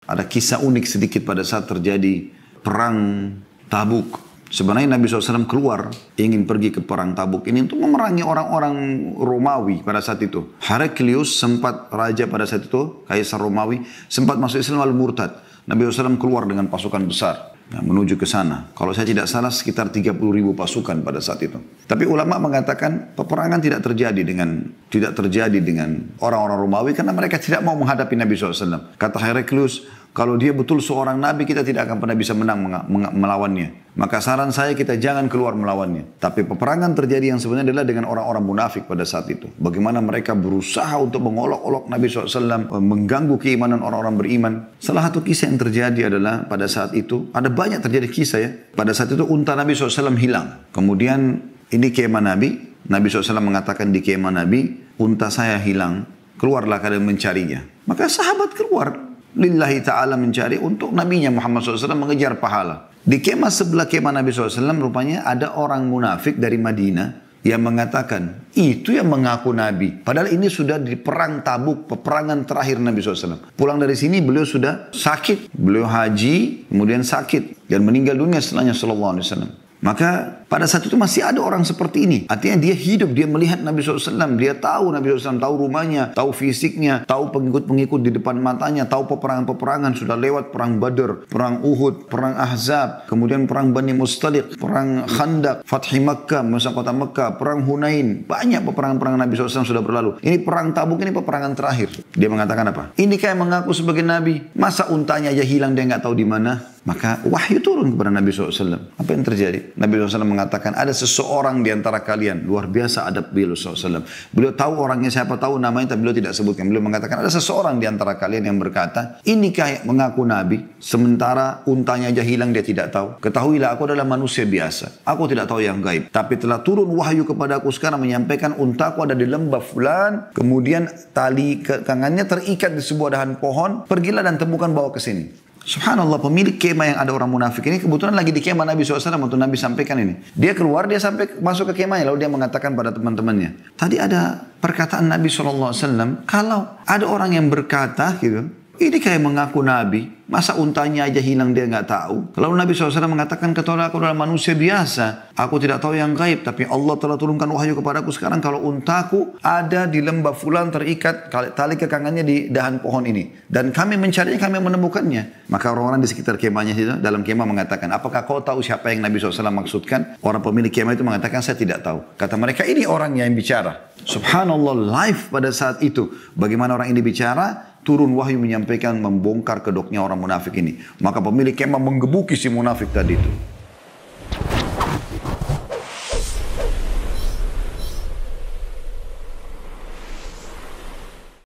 Ada kisah unik sedikit pada saat terjadi perang Tabuk. Sebenarnya Nabi SAW keluar ingin pergi ke perang Tabuk ini untuk memerangi orang-orang Romawi pada saat itu. Heraklius sempat raja pada saat itu, kaisar Romawi, sempat masuk Islam lalu murtad. Nabi SAW keluar dengan pasukan besar menuju ke sana. Kalau saya tidak salah sekitar 30.000 pasukan pada saat itu. Tapi ulama mengatakan peperangan tidak terjadi dengan orang-orang Romawi karena mereka tidak mau menghadapi Nabi SAW. Kata Heraklius, kalau dia betul seorang nabi, kita tidak akan pernah bisa menang melawannya. Maka saran saya kita jangan keluar melawannya. Tapi peperangan terjadi yang sebenarnya adalah dengan orang-orang munafik pada saat itu. Bagaimana mereka berusaha untuk mengolok-olok Nabi SAW, mengganggu keimanan orang-orang beriman. Salah satu kisah yang terjadi adalah pada saat itu, ada banyak terjadi kisah ya. Pada saat itu unta Nabi SAW hilang. Kemudian ini kemah Nabi. Nabi SAW mengatakan di kemah Nabi, unta saya hilang. Keluarlah kalian mencarinya. Maka sahabat keluar. Lillahi ta'ala mencari untuk nabinya Muhammad SAW mengejar pahala. Di kemah sebelah kemah Nabi SAW rupanya ada orang munafik dari Madinah yang mengatakan itu yang mengaku Nabi. Padahal ini sudah di perang Tabuk, peperangan terakhir Nabi SAW. Pulang dari sini beliau sudah sakit. Beliau haji kemudian sakit dan meninggal dunia setelahnya sallallahu alaihi wasallam. Maka pada saat itu masih ada orang seperti ini. Artinya dia hidup, dia melihat Nabi SAW. Dia tahu Nabi SAW, tahu rumahnya, tahu fisiknya, tahu pengikut-pengikut di depan matanya, tahu peperangan-peperangan. Sudah lewat perang Badr, perang Uhud, perang Ahzab, kemudian perang Bani Mustaliq, perang Khandaq, Fathi Makkah, masa kota Makkah, perang Hunain. Banyak peperangan-peperangan Nabi SAW sudah berlalu. Ini perang Tabuk, ini peperangan terakhir. Dia mengatakan apa? Ini kayak mengaku sebagai Nabi. Masa untanya aja hilang, dia nggak tahu di mana? Maka wahyu turun kepada Nabi SAW. Apa yang terjadi? Nabi SAW mengatakan ada seseorang di antara kalian. Luar biasa adab beliau SAW. Beliau tahu orangnya siapa, tahu namanya, tapi beliau tidak sebutkan. Beliau mengatakan ada seseorang di antara kalian yang berkata, inikah mengaku Nabi, sementara untanya aja hilang dia tidak tahu. Ketahuilah aku adalah manusia biasa. Aku tidak tahu yang gaib. Tapi telah turun wahyu kepada aku sekarang menyampaikan untaku ada di lembah fulan. Kemudian tali kangannya terikat di sebuah dahan pohon. Pergilah dan temukan bawa ke sini. Subhanallah, pemilik kemah yang ada orang munafik ini kebetulan lagi di kemah Nabi SAW untuk Nabi sampaikan ini. Dia keluar, dia sampai masuk ke kemahnya, lalu dia mengatakan pada teman-temannya, tadi ada perkataan Nabi SAW, kalau ada orang yang berkata gitu, ini kayak mengaku Nabi, masa untanya aja hilang dia nggak tahu. Lalu Nabi SAW mengatakan, ketahuilah aku adalah manusia biasa, aku tidak tahu yang gaib, tapi Allah telah turunkan wahyu kepadaku sekarang kalau untaku ada di lembah fulan terikat tali kekangannya di dahan pohon ini, dan kami mencarinya, kami menemukannya. Maka orang-orang di sekitar kemahnya itu dalam kemah mengatakan, apakah kau tahu siapa yang Nabi SAW maksudkan? Orang pemilik kemah itu mengatakan, saya tidak tahu. Kata mereka, ini orang yang bicara. Subhanallah, live pada saat itu bagaimana orang ini bicara. Turun wahyu menyampaikan, membongkar kedoknya orang munafik ini. Maka pemilik kemah menggebuki si munafik tadi itu.